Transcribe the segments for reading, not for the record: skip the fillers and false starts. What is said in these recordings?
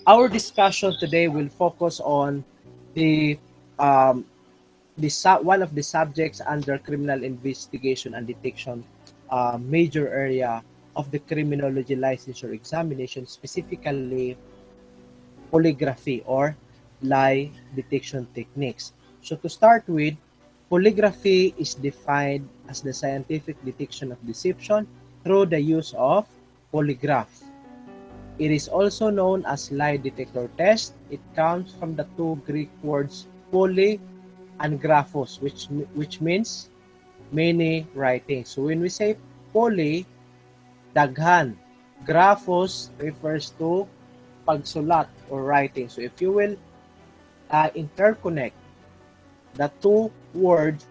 Our discussion today will focus on the um, one of the subjects under criminal investigation and detection, major area of the criminology licensure examination, specifically polygraphy or lie detection techniques. So to start with, polygraphy is defined as the scientific detection of deception through the use of polygraph. It is also known as lie detector test. It comes from the two Greek words poly and graphos, which means many writings. So when we say poly, daghan. Graphos refers to pagsulat or writing. So if you will interconnect the two words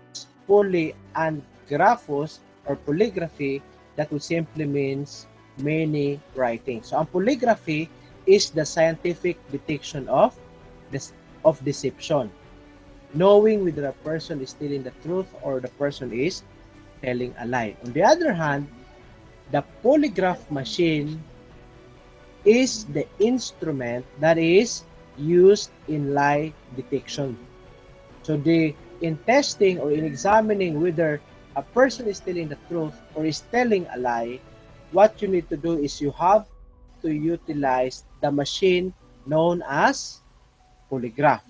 poly and graphos or polygraphy, that would simply means many writing. So ang polygraphy is the scientific detection of deception, knowing whether a person is telling the truth or the person is telling a lie. On the other hand, the polygraph machine is the instrument that is used in lie detection. So in testing or in examining whether a person is telling the truth or is telling a lie, what you need to do is you have to utilize the machine known as polygraph.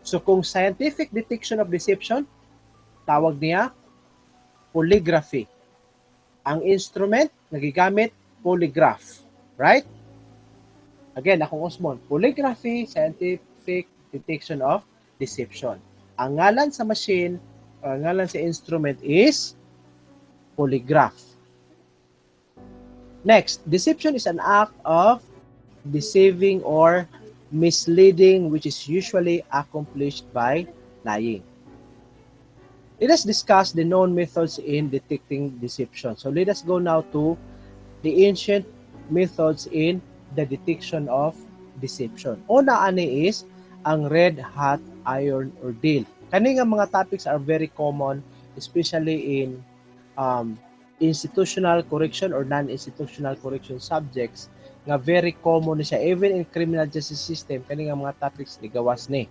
So kung scientific detection of deception, tawag niya polygraphy. Ang instrument na gigamit, polygraph. Right? Again, akong Osmon. Polygraphy, scientific detection of deception. Ang ngalan sa machine, ang ngalan sa instrument is polygraph. Next, deception is an act of deceiving or misleading which is usually accomplished by lying. Let us discuss the known methods in detecting deception. So let us go now to the ancient methods in the detection of deception. Una ani is ang red hot iron ordeal. Kani nga mga topics are very common, especially in institutional correction or non-institutional correction subjects, nga very common siya even in criminal justice system. Kani nga mga topics ligawas ni.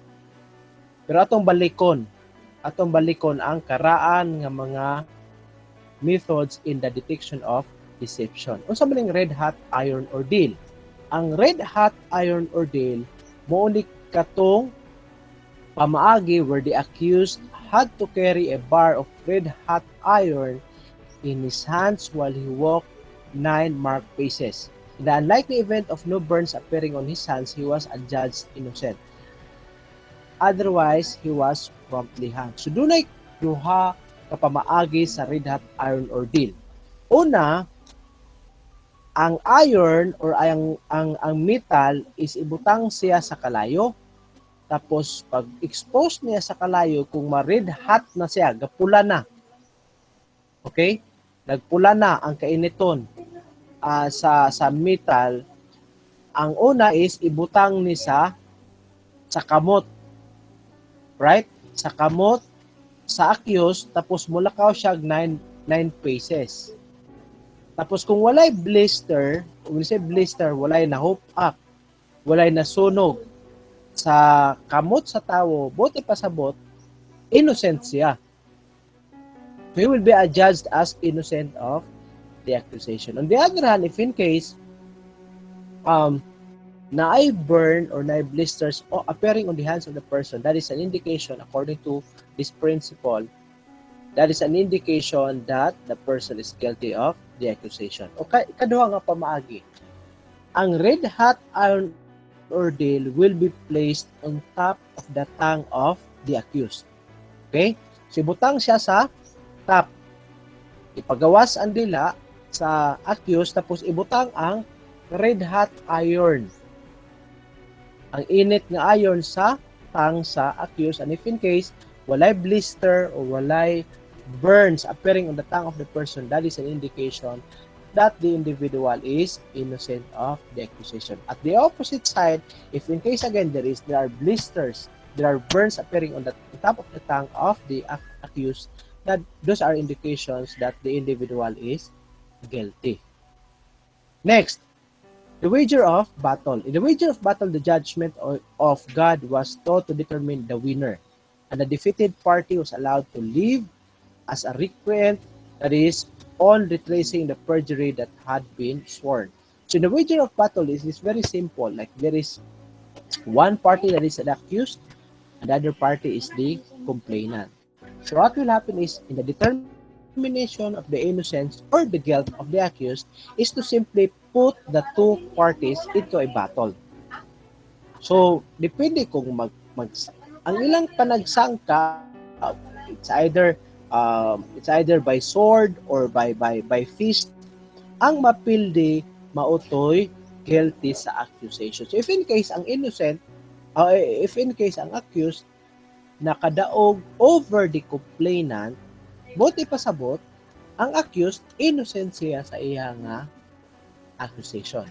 Pero atong balikon ang karaan nga mga methods in the detection of deception. Unsa man ang red hot iron ordeal? Ang red hot iron ordeal mo ni katong pamaagi where the accused had to carry a bar of red hot iron in his hands while he walked 9 marked paces. In the unlikely event of no burns appearing on his hands, he was adjudged innocent. Otherwise, he was promptly hanged. So dunay duha ka pamaagi sa red hot iron ordeal. Una, ang iron or ang metal is ibutang siya sa kalayo. Tapos pag expose niya sa kalayo, kung ma-red hot na siya, gapula na. Okay? Nagpula na ang kainiton sa metal. Ang una is ibutang ni sa kamot. Right? Sa kamot, sa accused, tapos mulakaw siya 9 paces. Tapos kung walay blister, when we say blister, walay na hook up, walay na sunog sa kamot sa tawo, bote pasabot, innocent siya. He will be adjudged as innocent of the accusation. On the other hand, if in case na-ay burn or na-ay blisters appearing on the hands of the person, that is an indication, according to this principle, that is an indication that the person is guilty of the accusation. Okay, ikaduha nga pamaagi. Ang red hot iron ordeal will be placed on top of the tongue of the accused. Okay? So, ibutang siya sa top. Ipagawas ang dila sa accused, tapos ibutang ang red hot iron. Ang init nga iron sa tongue sa accused, and if in case walay blister or walay burns appearing on the tongue of the person, that is an indication that the individual is innocent of the accusation. At the opposite side, if in case again there are blisters, there are burns appearing on the top of the tongue of the accused, that those are indications that the individual is guilty. Next, The wager of battle. In the wager of battle, the judgment of God was taught to determine the winner, and the defeated party was allowed to live as a recreant, that is, on retracing the perjury that had been sworn. So in the wager of battle is very simple. Like there is one party that is the accused, and the other party is the complainant. So what will happen is in the determination of the innocence or the guilt of the accused is to simply put the two parties into a battle. So depende kung ang ilang panagsangka, it's either by sword or by fist, ang mapildi mautoy guilty sa accusation. So if in case ang innocent, if in case ang accused nakadaog over the complainant, buti pasabot, ang accused innocent siya sa iya nga accusation.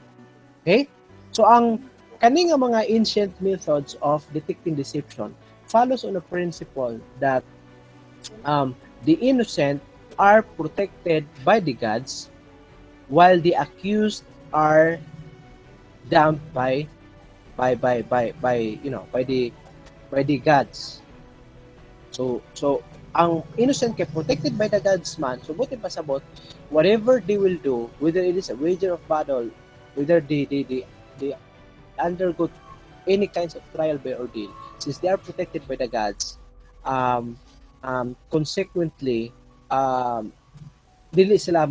Okay? So ang kani nga mga ancient methods of detecting deception follows on a principle that the innocent are protected by the gods while the accused are damned by the gods. So ang innocent kay protected by the gods man. So buti pasabot whatever they will do, whether it is a wager of battle, whether they undergo any kinds of trial by ordeal, since they are protected by the gods, um, consequently, dili sila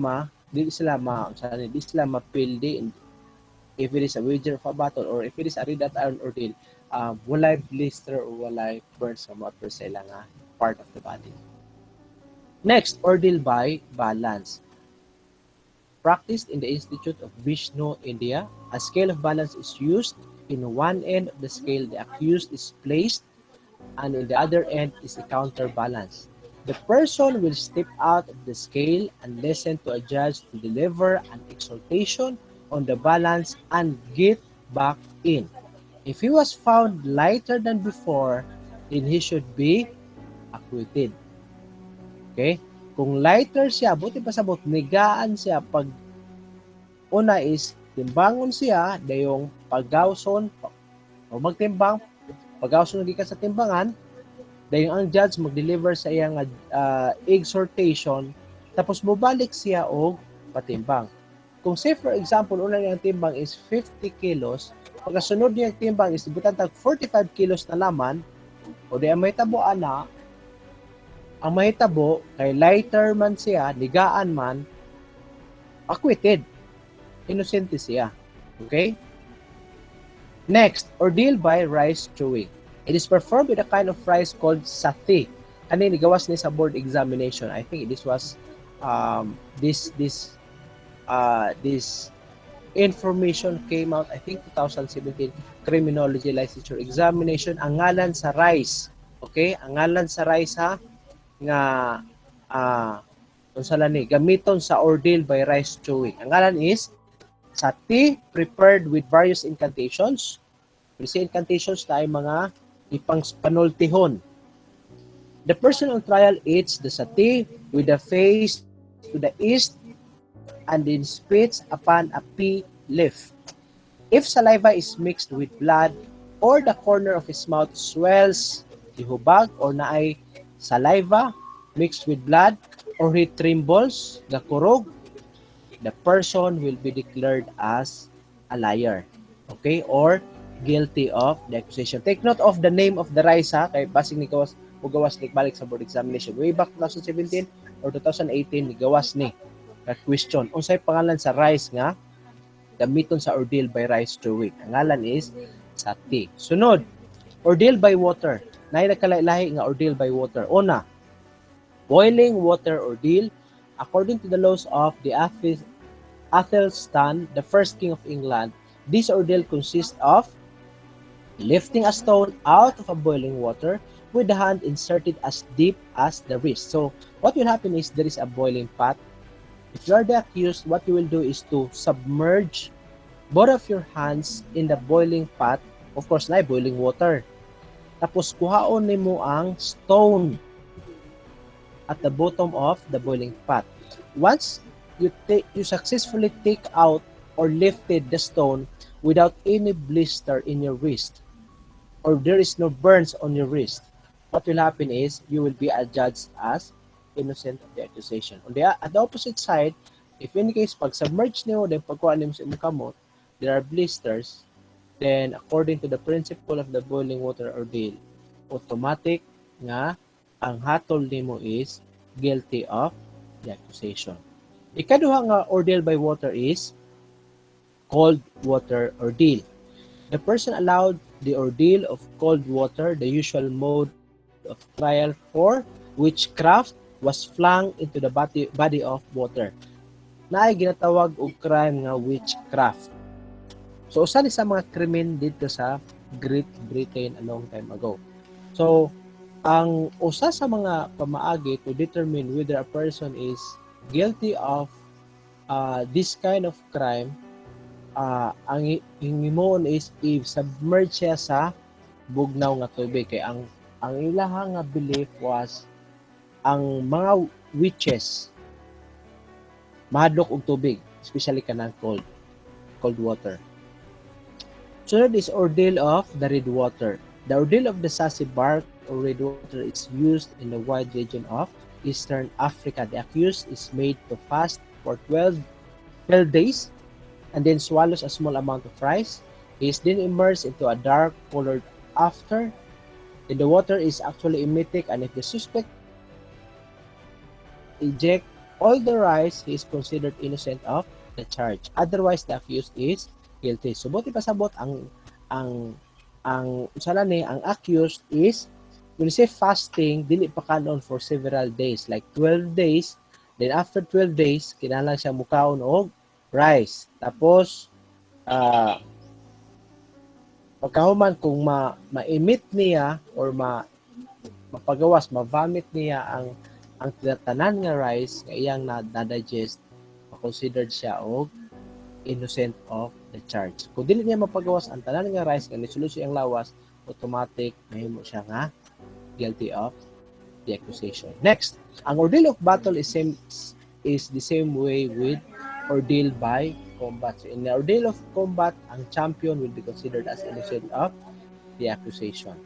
mapildi if it is a wager of a battle or if it is a read at iron ordeal, walay blister or walay burns sa mga per sila nga part of the body. Next, ordeal by balance. Practiced in the Institute of Vishnu, India, a scale of balance is used. In one end of the scale, the accused is placed, and in the other end is the counterbalance. The person will step out of the scale and listen to a judge to deliver an exhortation on the balance and get back in. If he was found lighter than before, then he should be acquitted. Okay? Kung lighter siya, buti pa sabot, nigaan siya pag una is timbangon siya, dayong paggawson o magtimbang, paggawson gikan sa timbangan, dayong ang judge mag-deliver sa iyang exhortation, tapos mobalik siya og patimbang. Kung say for example, una niyang timbang is 50 kilos, pagkasunod niyang timbang is butantag 45 kilos na laman, o di ang mahitabo ana, ang mahitabo kay lighter man siya, nigaan man, acquitted. Innocent siya. Okay? Next, ordeal by rice chewing. It is performed with a kind of rice called sati. Ano gawas ni sa board examination? I think this was this information came out I think 2017 Criminology Licensure Examination. Ang ngalan sa rice. Okay? Ang ngalan sa rice ha nga unsala ni gamiton sa ordeal by rice chewing. Ang ngalan is sati prepared with various incantations. Kasi incantations na ay mga ipang panultihon. The person on trial eats the sati with the face to the east and then spits upon a pea leaf. If saliva is mixed with blood or the corner of his mouth swells, ihubag or naay saliva mixed with blood or he trembles, gakurog, the person will be declared as a liar. Okay? Or guilty of the accusation. Take note of the name of the rice ha, kay basig ni gawas ni balik sa board examination. Way back 2017 or 2018 ni gawas ni that question. Unsay pangalan sa rice nga gamiton sa ordeal by rice chewing? Ang ngalan is sati. Sunod, ordeal by water. Nay nagkalahi nga ordeal by water. Una, boiling water ordeal. According to the laws of the Athelstan, the first king of England, this ordeal consists of lifting a stone out of a boiling water with the hand inserted as deep as the wrist. So, what will happen is there is a boiling pot. If you are the accused, what you will do is to submerge both of your hands in the boiling pot. Of course, na boiling water. Tapos, kuhaon nimo ang stone at the bottom of the boiling pot. Once you successfully take out or lifted the stone without any blister in your wrist, or there is no burns on your wrist, what will happen is you will be adjudged as innocent of the accusation. At the opposite side, if in case pag submerge niyo, then pagkuha niyo sa imong kamot, there are blisters, then according to the principle of the boiling water ordeal, automatic nga ang hatol nimo is guilty of the accusation. Ikaduha nga ordeal by water is cold water ordeal. The person allowed the ordeal of cold water, the usual mode of trial for witchcraft, was flung into the body of water. Naay ginatawag og crime nga witchcraft. So usa ni sa mga krimen dito sa Great Britain a long time ago. So ang usa sa mga pamaagi to determine whether a person is guilty of this kind of crime, ang himon is i-submerge siya sa bugnaw nga tubig. Kay ang ilaha nga belief was ang mga witches mahadlok og tubig, especially kanang cold water. Third is ordeal of the red water. The ordeal of the sassy bark or red water is used in the wide region of Eastern Africa. The accused is made to fast for 12 days and then swallows a small amount of rice. He is then immersed into a dark colored after. Then the water is actually emetic, and if the suspect eject all the rice, he is considered innocent of the charge. Otherwise, the accused is guilty. So, buti pasabot ang accused is, when you say fasting, dili pa kanon for several days, like 12 days. Then after 12 days, kinahanglan siya mukaon og rice. Tapos, pagkahuman kung ma-emit niya or mapagawas, ma-vomit niya ang tanan nga rice nga iyang na-digest, considered siya og innocent of the charge. Kung dili niya mapagawas ang tanan nga rice nga nisulod siyang lawas, automatic mahimo siya nga guilty of the accusation. Next, ang ordeal of battle is the same way with ordeal by combat. So in the ordeal of combat, ang champion will be considered as innocent of the accusation.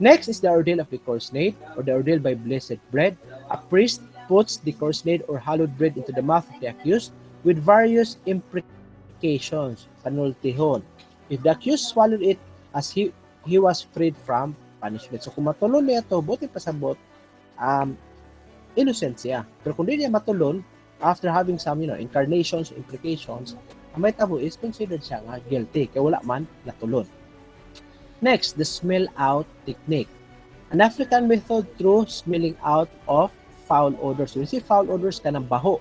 Next is the ordeal of the corsned, or the ordeal by blessed bread. A priest puts the corsned or hallowed bread into the mouth of the accused with various imprecations, panultihon. If the accused swallowed it, as he was freed from punishment. So kung matulon niya ito, buti pasabot, innocent siya. Pero kung di niya matulon, after having some, incarnations, implications, ang may tabo is considered siya nga guilty, kaya wala man natulon. Next, the smell out technique. An African method through smelling out of foul odors. So, you see foul odors ka ng baho.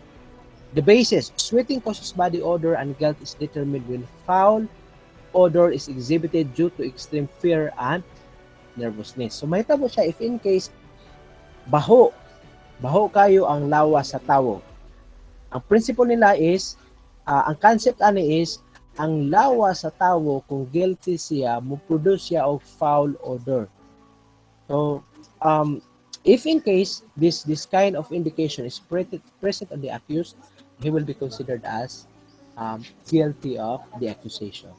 The basis, sweating causes body odor and guilt is determined when foul odor is exhibited due to extreme fear and nervousness. So, mahitabo siya if in case baho kayo ang lawas sa tawo. Ang principle nila is, ang concept ani is, ang lawas sa tawo, kung guilty siya, mo-produce siya of foul odor. So, if in case this kind of indication is present on the accused, he will be considered as guilty of the accusation.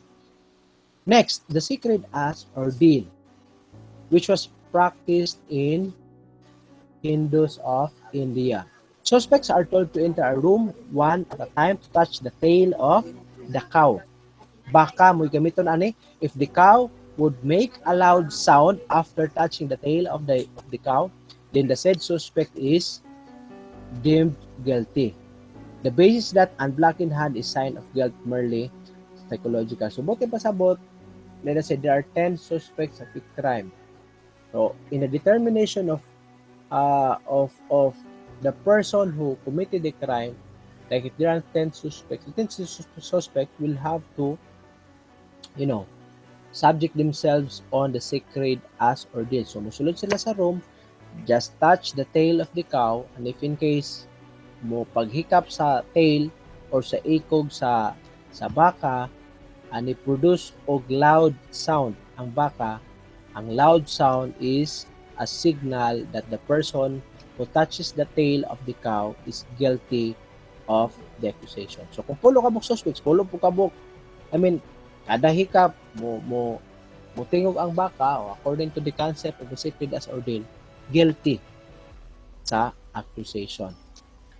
Next, the sacred ass ordeal, which was practiced in Hindus of India. Suspects are told to enter a room one at a time to touch the tail of the cow. Baka mo'y gamiton ani, if the cow would make a loud sound after touching the tail of the cow, then the said suspect is deemed guilty. The basis that unblackened hand is sign of guilt merely psychological. So, buti pasabot, let us say there are 10 suspects of a crime. So, in the determination of the person who committed the crime, like if there are 10 suspects, the 10 suspects will have to, subject themselves on the sacred ass ordeal. So, musulod sila sa room, just touch the tail of the cow, and if in case mo paghikap sa tail or sa ikog sa baka, and i-produce og loud sound ang baka, ang loud sound is a signal that the person who touches the tail of the cow is guilty of the accusation. So kung pulo ka buk suspects, pulo po ka buk, I mean, kada hikap mo mutingog ang baka o according to the concept of the secret as ordained, guilty sa accusation.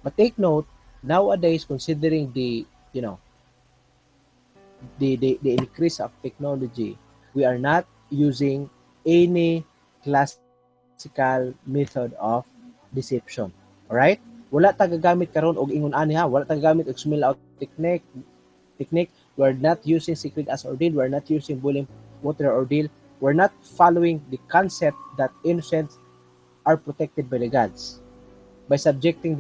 But take note, nowadays considering the the increase of technology, we are not using any classical method of deception. Alright? Wala tagagamit karon og ingon ani ha, wala tagagamit og smell out technique. We're not using secret as ordained, we're not using boiling water ordeal, we're not following the concept that innocents are protected by the gods by subjecting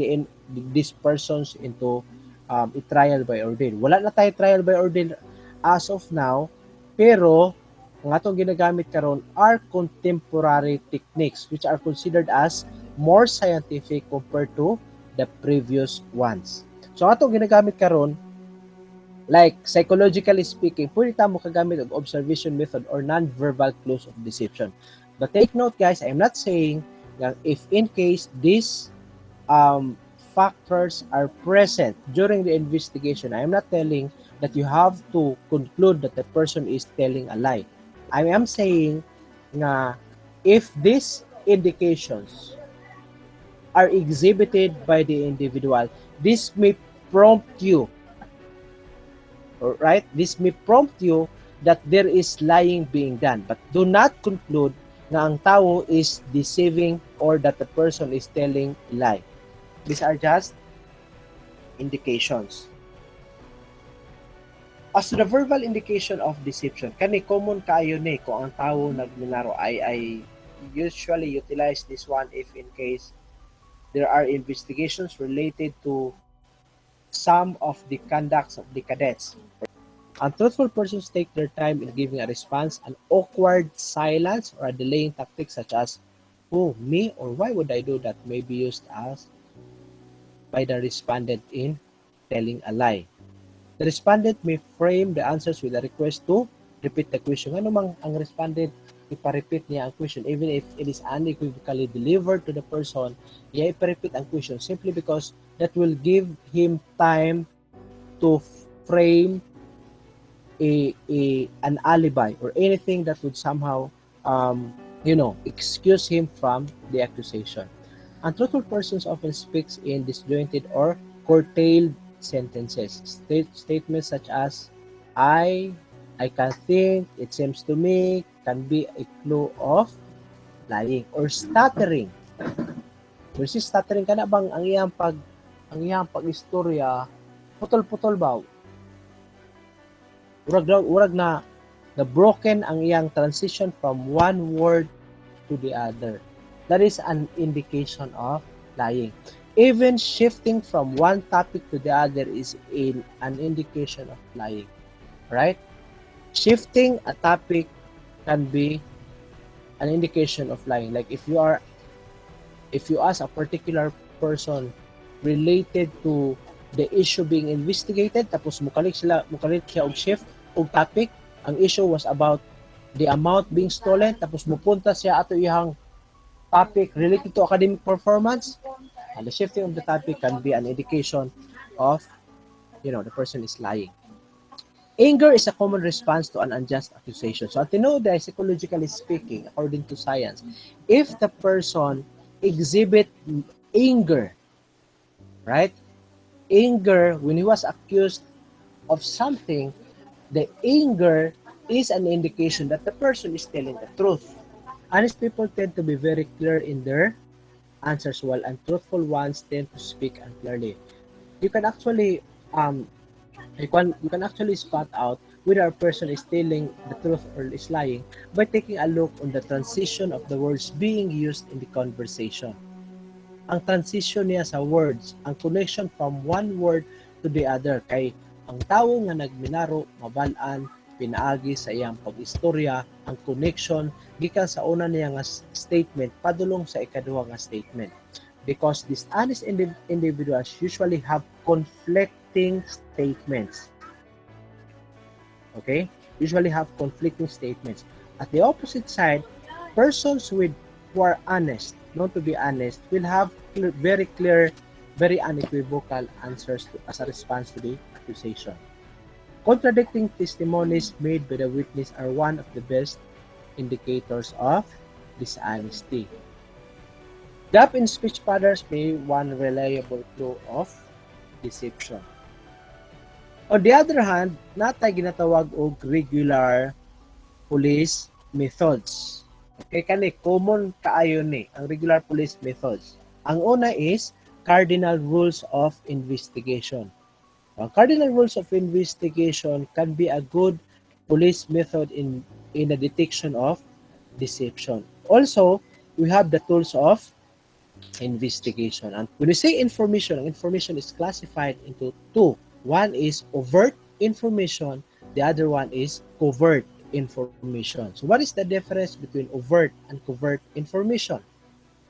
these persons into a trial by ordeal. Wala na tayo trial by ordeal as of now, pero ang atong ginagamit karon are contemporary techniques which are considered as more scientific compared to the previous ones. So atong ginagamit karon, like psychologically speaking, pwede ta mo kagamit og observation method or non-verbal clues of deception. But take note guys, I'm not saying that if in case these factors are present during the investigation, I am not telling that you have to conclude that the person is telling a lie. I am saying na if these indications are exhibited by the individual, this may prompt you, right? This may prompt you that there is lying being done. But do not conclude na ang tao is deceiving or that the person is telling a lie. These are just indications. As to the verbal indication of deception, kani common kaayo ni kung ang tao nagminaro I usually utilize this one if in case there are investigations related to some of the conducts of the cadets. Untruthful persons take their time in giving a response. An awkward silence or a delaying tactic such as, "Oh, me?" or "Why would I do that?" may be used as by the respondent in telling a lie. The respondent may frame the answers with a request to repeat the question. Ano mang ang respondent, ipa-repeat niya ang question even if it is unequivocally delivered to the person, niya ipa-repeat ang question simply because that will give him time to frame an alibi or anything that would somehow excuse him from the accusation. Untruthful persons often speaks in disjointed or curtailed sentences. Statements such as I can think, it seems to me, can be a clue of lying or stuttering. Pero si stuttering kana bang ang iyang pag-istorya putol-putol ba? Urag na broken ang iyang transition from one word to the other. That is an indication of lying. Even shifting from one topic to the other is an indication of lying. Right? Shifting a topic can be an indication of lying. Like if you ask a particular person related to the issue being investigated, tapos mukalit siya og shift og topic, ang issue was about the amount being stolen, tapos mupunta siya ato iyang topic related to academic performance, and the shifting of the topic can be an indication of the person is lying. Anger is a common response to an unjust accusation. So, psychologically speaking, according to science, if the person exhibit anger, right? Anger, when he was accused of something, the anger is an indication that the person is telling the truth. Honest people tend to be very clear in their answers, while untruthful ones tend to speak unclearly. You can actually spot out whether a person is telling the truth or is lying by taking a look on the transition of the words being used in the conversation. Ang transition niya sa words, ang connection from one word to the other, kay ang tawo nga nagminaro mabalaan pinaagi sa iyang pag-istorya ang connection gikan sa una niya nga statement padulong sa ikaduha nga statement, because dishonest individuals usually have conflicting statements. Okay? Usually have conflicting statements. At the opposite side, persons who are honest, known to be honest, will have very clear very unequivocal answers as a response to the accusation. Contradicting testimonies made by the witness are one of the best indicators of dishonesty. Gap in speech patterns may be one reliable clue of deception. On the other hand, natay ginatawag og regular police methods. Okay, kani common kaayo ni ang regular police methods. Ang una is cardinal rules of investigation. Cardinal rules of investigation can be a good police method in the detection of deception. Also, we have the tools of investigation. And when we say information, information is classified into two. One is overt information, the other one is covert information. So what is the difference between overt and covert information?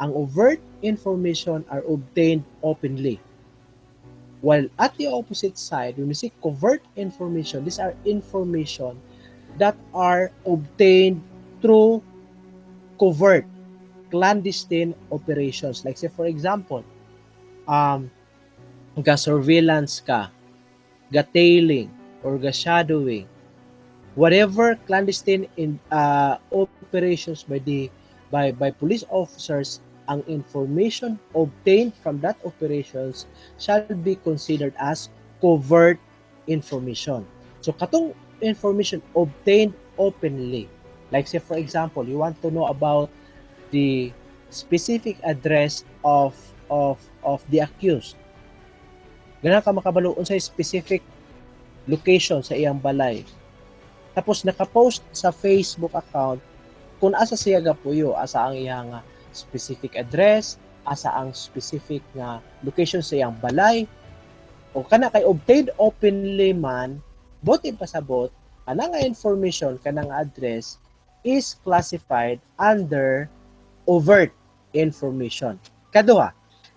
Ang overt information are obtained openly. While at the opposite side, when we see covert information, these are information that are obtained through covert, clandestine operations. Like say for example, ga-surveillance ka, ga-tailing, or ga-shadowing, whatever clandestine operations by police officers, ang information obtained from that operations shall be considered as covert information. So katong information obtained openly, like say for example, you want to know about the specific address of the accused. Ganun ka makabalo unsay specific location sa iyang balay. Tapos naka-post sa Facebook account kung asa siya gapuyo, asa ang iyang specific address, asa ang specific nga location sa iyang balay, o kana kay obtained openly man, buti pasabot, ana nga information, kana nga address is classified under overt information. Kaduha,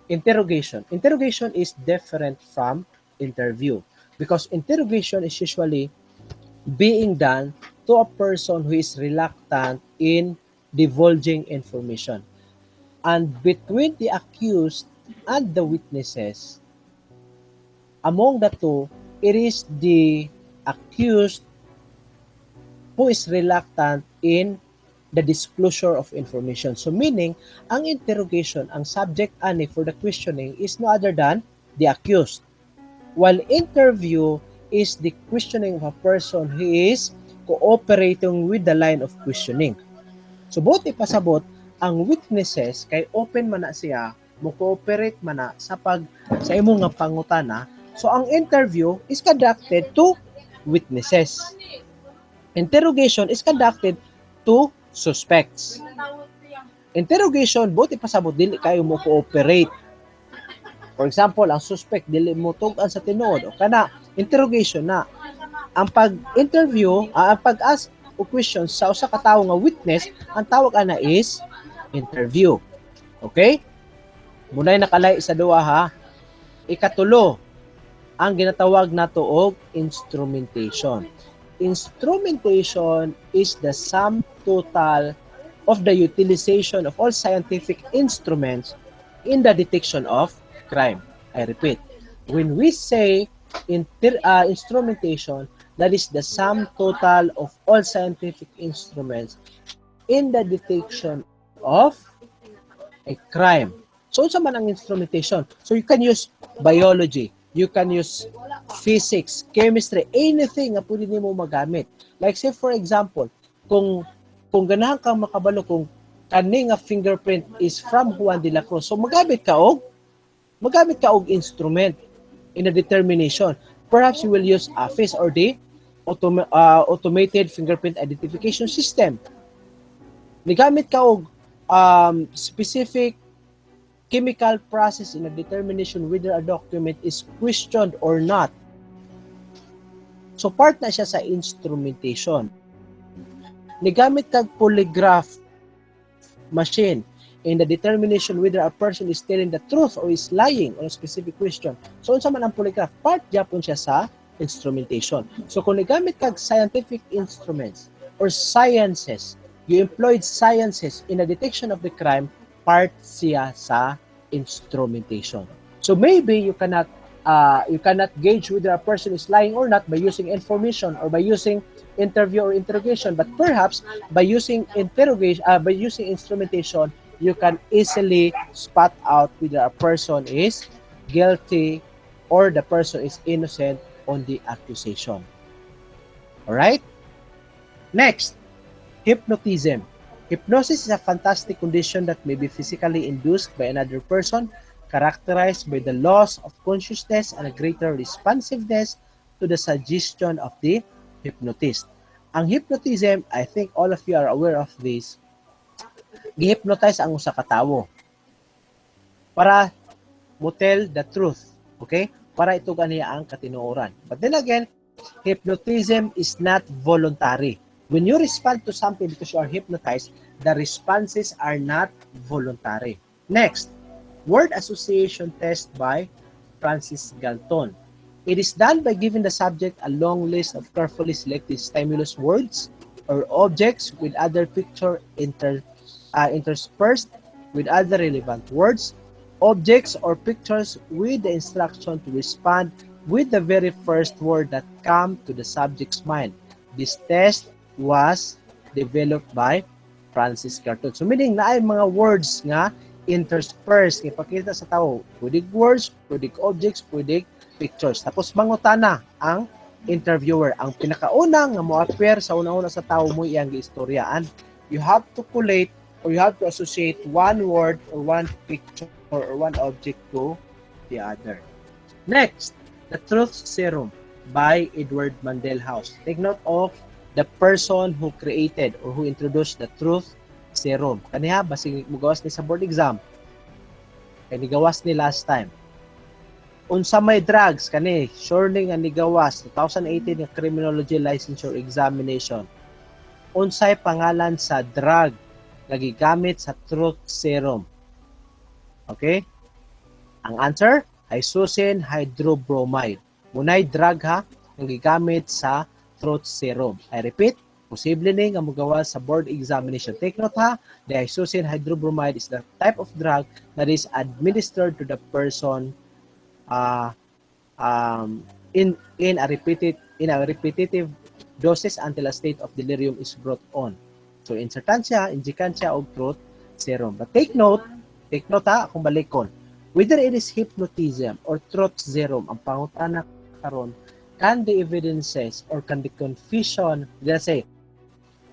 interrogation. Interrogation is different from interview because interrogation is usually being done to a person who is reluctant in divulging information. And between the accused and the witnesses, among the two, it is the accused who is reluctant in the disclosure of information. So meaning, ang interrogation, ang subject ani for the questioning is no other than the accused. While interview is the questioning of a person who is cooperating with the line of questioning. So buti pasabot, ang witnesses kay open man na siya, mo cooperate man na sa imong nga pangutana. So ang interview is conducted to witnesses. Interrogation is conducted to suspects. Interrogation, buti pasabot dili kayo mo cooperate. For example, ang suspect dili mo tug-an sa tinuod o kana interrogation na. Ang pag-interview, ang pag-ask o questions sa usa ka tawo nga witness, ang tawag ana is interview. Okay? Munay nakalay sa duha ha. Ikatulo, ang ginatawag nato og instrumentation. Instrumentation is the sum total of the utilization of all scientific instruments in the detection of crime. I repeat, when we say instrumentation, that is the sum total of all scientific instruments in the detection of a crime. So, unsa man ang instrumentation? So, you can use biology, you can use physics, chemistry, anything na pwede nimo magamit. Like say for example, kung ganahan kang makabalo kung kani nga fingerprint is from Juan de la Cruz, so magamit ka og instrument in a determination. Perhaps you will use AFIS or the automated fingerprint identification system. Nigamit ka og specific chemical process in a determination whether a document is questioned or not. So part na siya sa instrumentation. Nigamit kag polygraph machine in the determination whether a person is telling the truth or is lying on a specific question. So unsa man ang polygraph, part gyapon siya sa instrumentation. So kung nigamit kag scientific instruments or sciences, you employed sciences in the detection of the crime, part siya sa instrumentation. So maybe you cannot gauge whether a person is lying or not by using information or by using interview or interrogation, but perhaps by using interrogation, by using instrumentation, you can easily spot out whether a person is guilty or the person is innocent on the accusation. All right? Next, hypnotism. Hypnosis is a fantastic condition that may be physically induced by another person, characterized by the loss of consciousness and a greater responsiveness to the suggestion of the hypnotist. Ang hypnotism, I think all of you are aware of this, gi-hypnotize ang usa ka tawo para mo tell the truth. Okay? Para itugan niya ang katinuoran. But then again, hypnotism is not voluntary. When you respond to something because you are hypnotized, the responses are not voluntary. Next, word association test by Francis Galton. It is done by giving the subject a long list of carefully selected stimulus words or objects with other picture interspersed with other relevant words, objects or pictures with the instruction to respond with the very first word that come to the subject's mind. This test was developed by Francis Galton. So meaning na ay mga words nga interspersed, ipakita sa tao, pwede words, pwede objects, pwede pictures. Tapos mangutana ang interviewer. Ang pinakauna nga mo-appear sa una-una sa tao mo iyang giistoryaan. You have to collate or you have to associate one word or one picture or one object to the other. Next, the Truth Serum by Edward Mandell House. Take note of the person who created or who introduced the Truth Serum. Kaniha, basig mugawas ni sa board exam. Kaya nigawas ni last time. Unsa may drugs, kani, surely nga nigawas, 2018 nga Criminology Licensure Examination. Unsay pangalan sa drug na gigamit sa Truth Serum? Okay? Ang answer, Hypnosis hydrobromide. Munay drug ha, ang gigamit sa Truth Serum. I repeat, posible ni nga magawa sa board examination. Take note ha, the Hypnosis hydrobromide is the type of drug that is administered to the person in a repetitive doses until a state of delirium is brought on. So insertan siya, injikan siya og Truth Serum. But take note ha, akong balikon. Whether it is hypnotism or Truth Serum, ang pangutana karon, can the evidences or can the confession, let's say,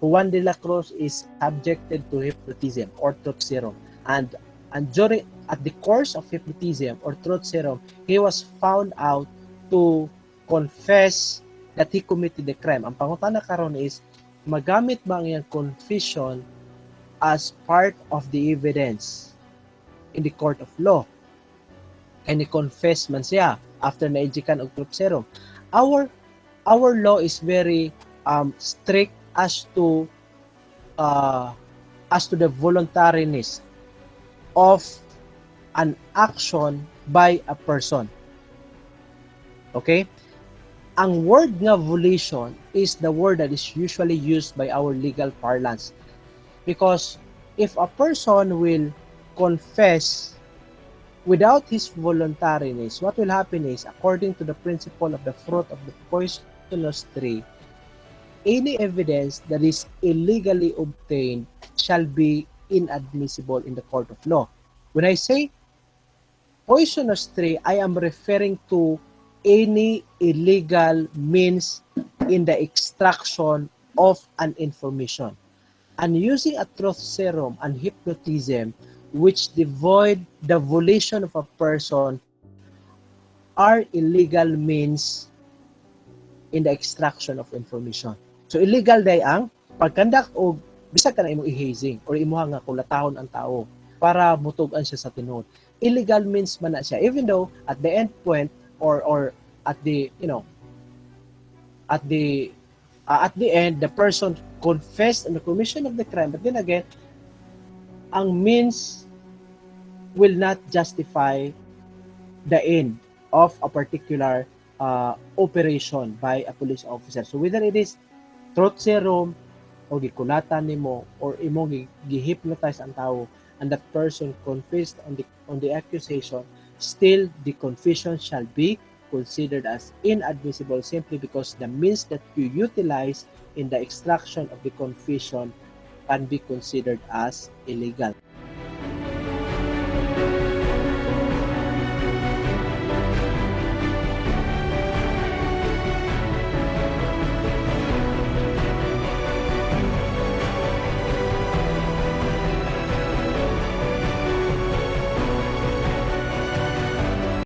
Juan de la Cruz is subjected to hypnotism or Truth Serum, and during at the course of hypnotism or Truth Serum, he was found out to confess that he committed the crime. Ang pangutana karon is, magamit ba ang iyang confession as part of the evidence in the court of law? Can he confess man siya after na-injikan og Truth Serum? Our law is very strict as to the voluntariness of an action by a person. Okay? Ang word nga volition is the word that is usually used by our legal parlance. Because if a person will confess without his voluntariness, what will happen is, according to the principle of the fruit of the poisonous tree, any evidence that is illegally obtained shall be inadmissible in the court of law. When I say poisonous tree, I am referring to any illegal means in the extraction of an information. And using a Truth Serum and hypnotism, which devoid the volition of a person, are illegal means in the extraction of information. So illegal day ang pagkandak o bisag ka na imong i-hazing or imuha nga kulatahon ang tao para mutugan siya sa tinuod. Illegal means man na siya, even though at the end point or at the at the end the person confessed on the commission of the crime, but then again ang means will not justify the end of a particular operation by a police officer. So whether it is Truth Serum o gikulatan nimo or imong gi-hypnotize ang tao and that person confessed on the accusation, Still, the confession shall be considered as inadmissible simply because the means that you utilize in the extraction of the confession can be considered as illegal.